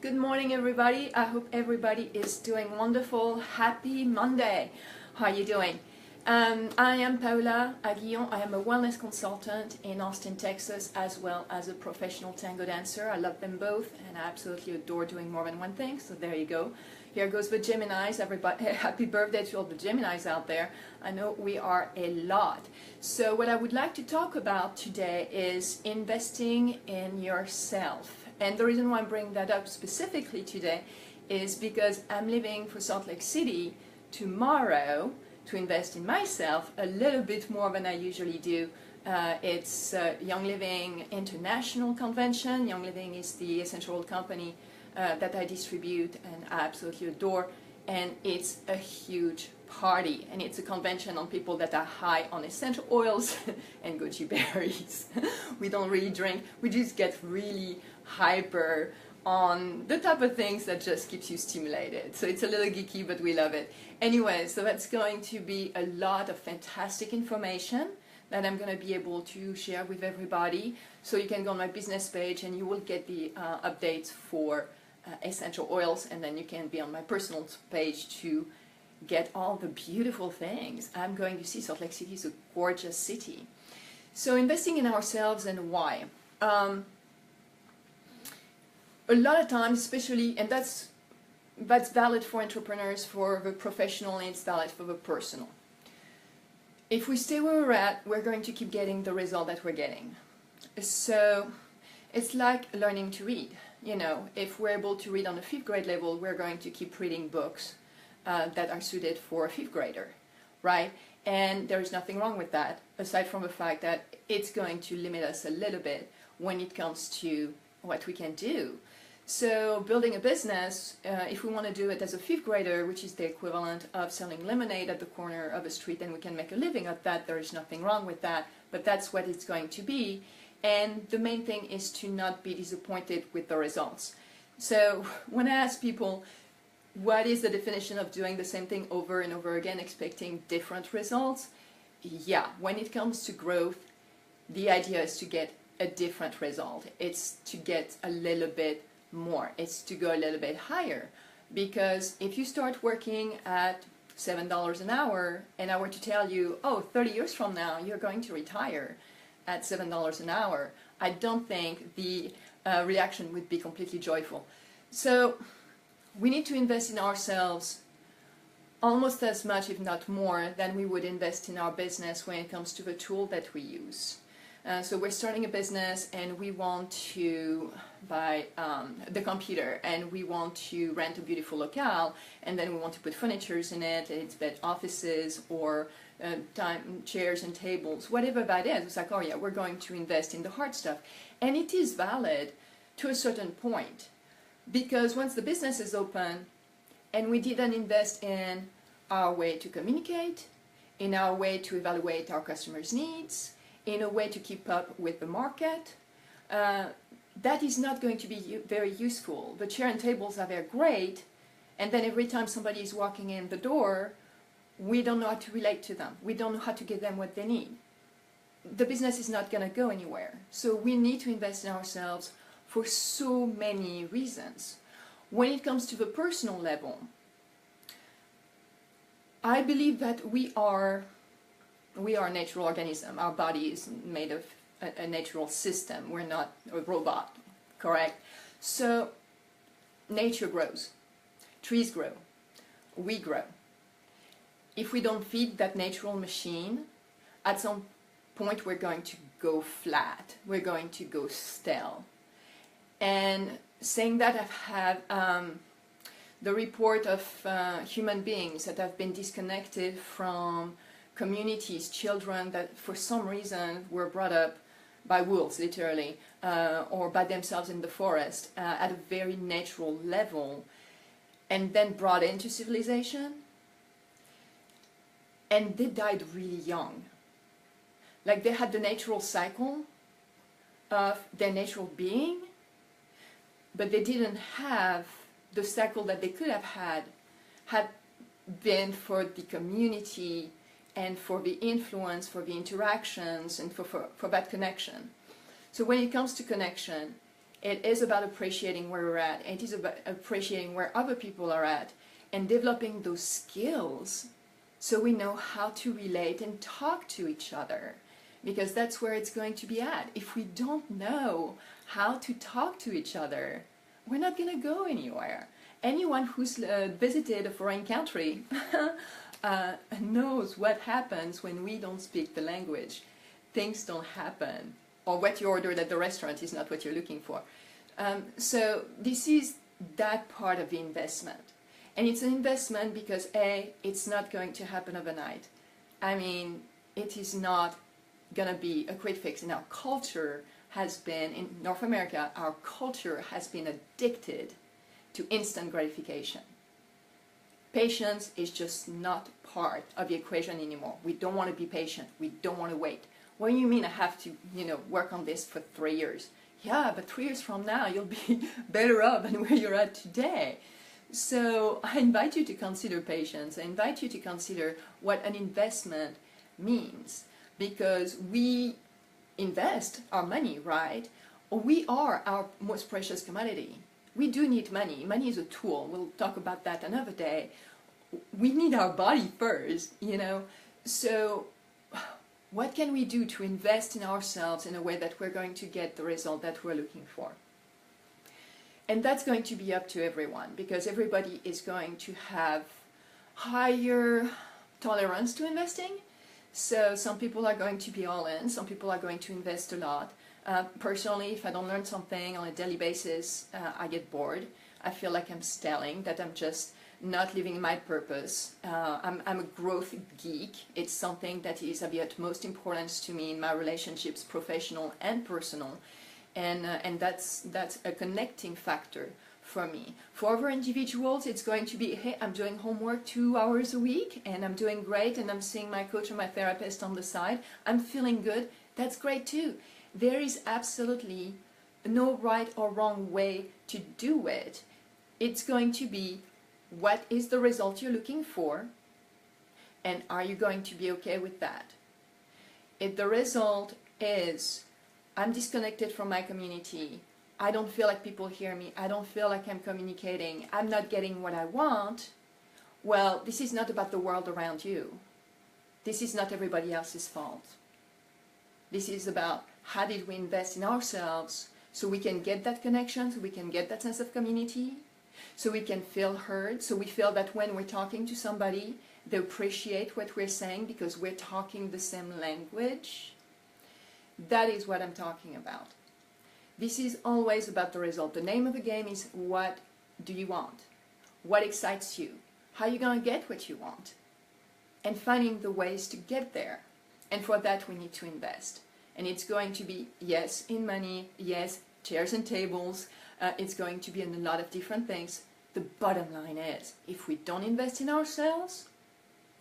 Good morning, everybody. I hope everybody is doing wonderful. Happy Monday. How are you doing? I am Paula Aguillon. I am a wellness consultant in Austin, Texas, as well as a professional tango dancer. I love them both, and I absolutely adore doing more than one thing. So there you go. Here goes the Geminis. Everybody, happy birthday to all the Geminis out there. I know we are a lot. So what I would like to talk about today is investing in yourself. And the reason why I'm bringing that up specifically today is because I'm leaving for Salt Lake City tomorrow to invest in myself a little bit more than I usually do. It's Young Living International Convention. Young Living is the essential oil company that I distribute and I absolutely adore. And it's a huge party, and it's a convention on people that are high on essential oils and goji berries. We don't really drink, we just get really hyper on the type of things that just keeps you stimulated. So it's a little geeky, but we love it. Anyway, so that's going to be a lot of fantastic information that I'm going to be able to share with everybody. So you can go on my business page and you will get the updates for essential oils, and then you can be on my personal page to get all the beautiful things I'm going to see. Salt Lake City is a gorgeous city. So investing in ourselves and why? A lot of times, especially, and that's valid for entrepreneurs, for the professional, and it's valid for the personal. If we stay where we're at, we're going to keep getting the result that we're getting. So it's like learning to read. You know, if we're able to read on a 5th grade level, we're going to keep reading books that are suited for a 5th grader, right? And there is nothing wrong with that, aside from the fact that it's going to limit us a little bit when it comes to what we can do. So building a business, if we want to do it as a 5th grader, which is the equivalent of selling lemonade at the corner of a street, and we can make a living at that, there is nothing wrong with that, but that's what it's going to be. And the main thing is to not be disappointed with the results. So when I ask people, what is the definition of doing the same thing over and over again, expecting different results? Yeah, when it comes to growth, the idea is to get a different result. It's to get a little bit more. It's to go a little bit higher. Because if you start working at $7 an hour, and I were to tell you, oh, 30 years from now, you're going to retire at $7 an hour, I don't think the reaction would be completely joyful. So we need to invest in ourselves almost as much, if not more, than we would invest in our business when it comes to the tool that we use. So we're starting a business and we want to buy the computer, and we want to rent a beautiful locale, and then we want to put furnitures in it, it's bed offices or chairs and tables, whatever that is. It's like, oh yeah, we're going to invest in the hard stuff. And it is valid to a certain point, because once the business is open and we didn't invest in our way to communicate, in our way to evaluate our customers' needs, in a way to keep up with the market, that is not going to be very useful. The chair and tables are very great, and then every time somebody is walking in the door, we don't know how to relate to them. We don't know how to give them what they need. The business is not going to go anywhere. So we need to invest in ourselves for so many reasons. When it comes to the personal level, I believe that we are a natural organism. Our body is made of a natural system. We're not a robot, correct? So nature grows, trees grow, we grow. If we don't feed that natural machine, at some point we're going to go flat. We're going to go stale. And saying that, I've had the report of human beings that have been disconnected from communities, children that for some reason were brought up by wolves, literally, or by themselves in the forest at a very natural level, and then brought into civilization. And they died really young. Like they had the natural cycle of their natural being, but they didn't have the cycle that they could have had been for the community and for the influence, for the interactions, and for that connection. So when it comes to connection, It is about appreciating where we're at. It is about appreciating where other people are at and developing those skills so we know how to relate and talk to each other, because that's where it's going to be at. If we don't know how to talk to each other, we're not going to go anywhere. Anyone who's visited a foreign country knows what happens when we don't speak the language. Things don't happen, or what you ordered at the restaurant is not what you're looking for. So this is that part of the investment. And it's an investment because A, it's not going to happen overnight. I mean, it is not going to be a quick fix. And our culture has been, in North America, our culture has been addicted to instant gratification. Patience is just not part of the equation anymore. We don't want to be patient. We don't want to wait. What do you mean I have to, work on this for 3 years? Yeah, but 3 years from now, you'll be better off than where you're at today. So I invite you to consider patience. I invite you to consider what an investment means, because we invest our money, right? We are our most precious commodity. We do need money. Money is a tool. We'll talk about that another day. We need our body first, So what can we do to invest in ourselves in a way that we're going to get the result that we're looking for? And that's going to be up to everyone, because everybody is going to have higher tolerance to investing. So some people are going to be all in, some people are going to invest a lot. Personally, if I don't learn something on a daily basis, I get bored. I feel like I'm stalling, that I'm just not living my purpose. I'm a growth geek. It's something that is of the utmost importance to me in my relationships, professional and personal. And that's a connecting factor for me. For other individuals, it's going to be, hey, I'm doing homework 2 hours a week, and I'm doing great, and I'm seeing my coach or my therapist on the side. I'm feeling good. That's great too. There is absolutely no right or wrong way to do it. It's going to be, what is the result you're looking for, and are you going to be okay with that? If the result is, I'm disconnected from my community, I don't feel like people hear me, I don't feel like I'm communicating, I'm not getting what I want, well, this is not about the world around you. This is not everybody else's fault. This is about, how did we invest in ourselves so we can get that connection, so we can get that sense of community, so we can feel heard, so we feel that when we're talking to somebody, they appreciate what we're saying because we're talking the same language. That is what I'm talking about. This is always about the result. The name of the game is, what do you want? What excites you? How are you going to get what you want? And finding the ways to get there. And for that, we need to invest. And it's going to be, yes, in money, yes, chairs and tables. It's going to be in a lot of different things. The bottom line is, if we don't invest in ourselves,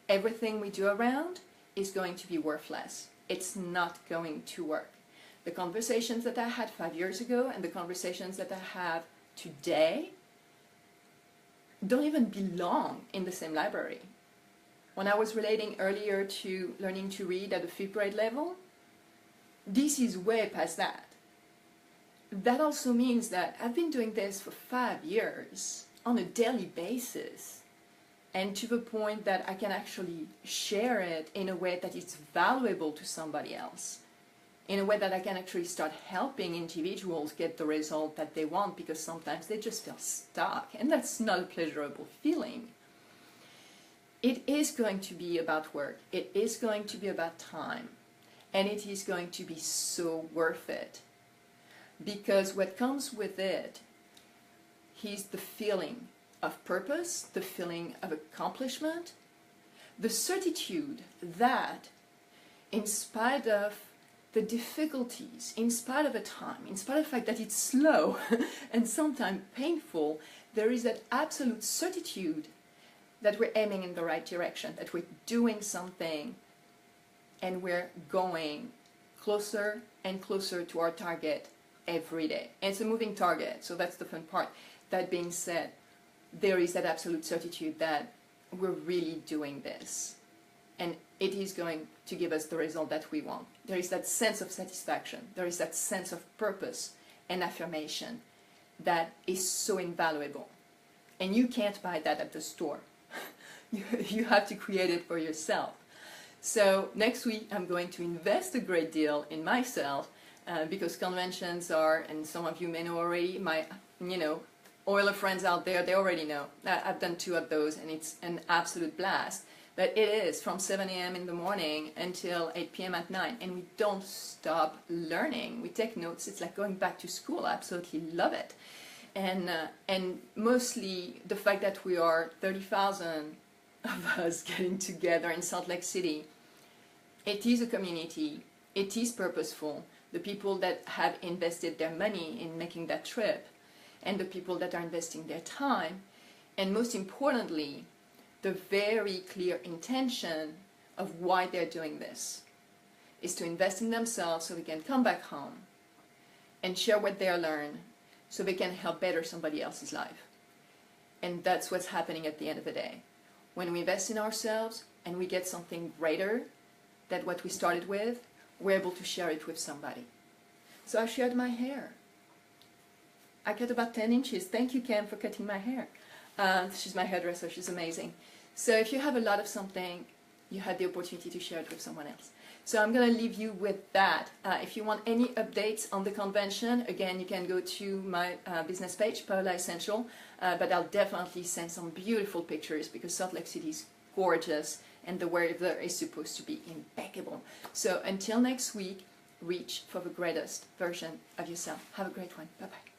everything we do around is going to be worthless. It's not going to work. The conversations that I had 5 years ago and the conversations that I have today don't even belong in the same library. When I was relating earlier to learning to read at the 5th grade level, this is way past that. That also means that I've been doing this for 5 years on a daily basis, and to the point that I can actually share it in a way that it's valuable to somebody else, in a way that I can actually start helping individuals get the result that they want, because sometimes they just feel stuck, and that's not a pleasurable feeling. It is going to be about work, it is going to be about time, and it is going to be so worth it, because what comes with it is the feeling of purpose, the feeling of accomplishment, the certitude that in spite of the difficulties, in spite of the time, in spite of the fact that it's slow and sometimes painful, there is that absolute certitude that we're aiming in the right direction, that we're doing something and we're going closer and closer to our target every day. And it's a moving target, so that's the fun part. That being said, there is that absolute certitude that we're really doing this, and it is going to give us the result that we want. There is that sense of satisfaction, there is that sense of purpose, and affirmation that is so invaluable. And you can't buy that at the store. You have to create it for yourself. So next week I'm going to invest a great deal in myself because conventions are, and some of you may know already, my, oiler friends out there, they already know. I've done 2 of those and it's an absolute blast. But it is from 7 a.m. in the morning until 8 p.m. at night, and we don't stop learning. We take notes. It's like going back to school. I absolutely love it. And mostly the fact that we are 30,000 of us getting together in Salt Lake City, it is a community. It is purposeful. The people that have invested their money in making that trip, and the people that are investing their time, and most importantly, the very clear intention of why they're doing this is to invest in themselves so they can come back home and share what they learned so they can help better somebody else's life. And that's what's happening at the end of the day. When we invest in ourselves and we get something greater than what we started with, we're able to share it with somebody. So I shared my hair. I cut about 10 inches. Thank you, Cam, for cutting my hair. She's my hairdresser. She's amazing. So if you have a lot of something, you had the opportunity to share it with someone else. So I'm going to leave you with that. If you want any updates on the convention, again, you can go to my business page, Paola Essential, but I'll definitely send some beautiful pictures because Salt Lake City is gorgeous and the weather is supposed to be impeccable. So until next week, reach for the greatest version of yourself. Have a great one. Bye-bye.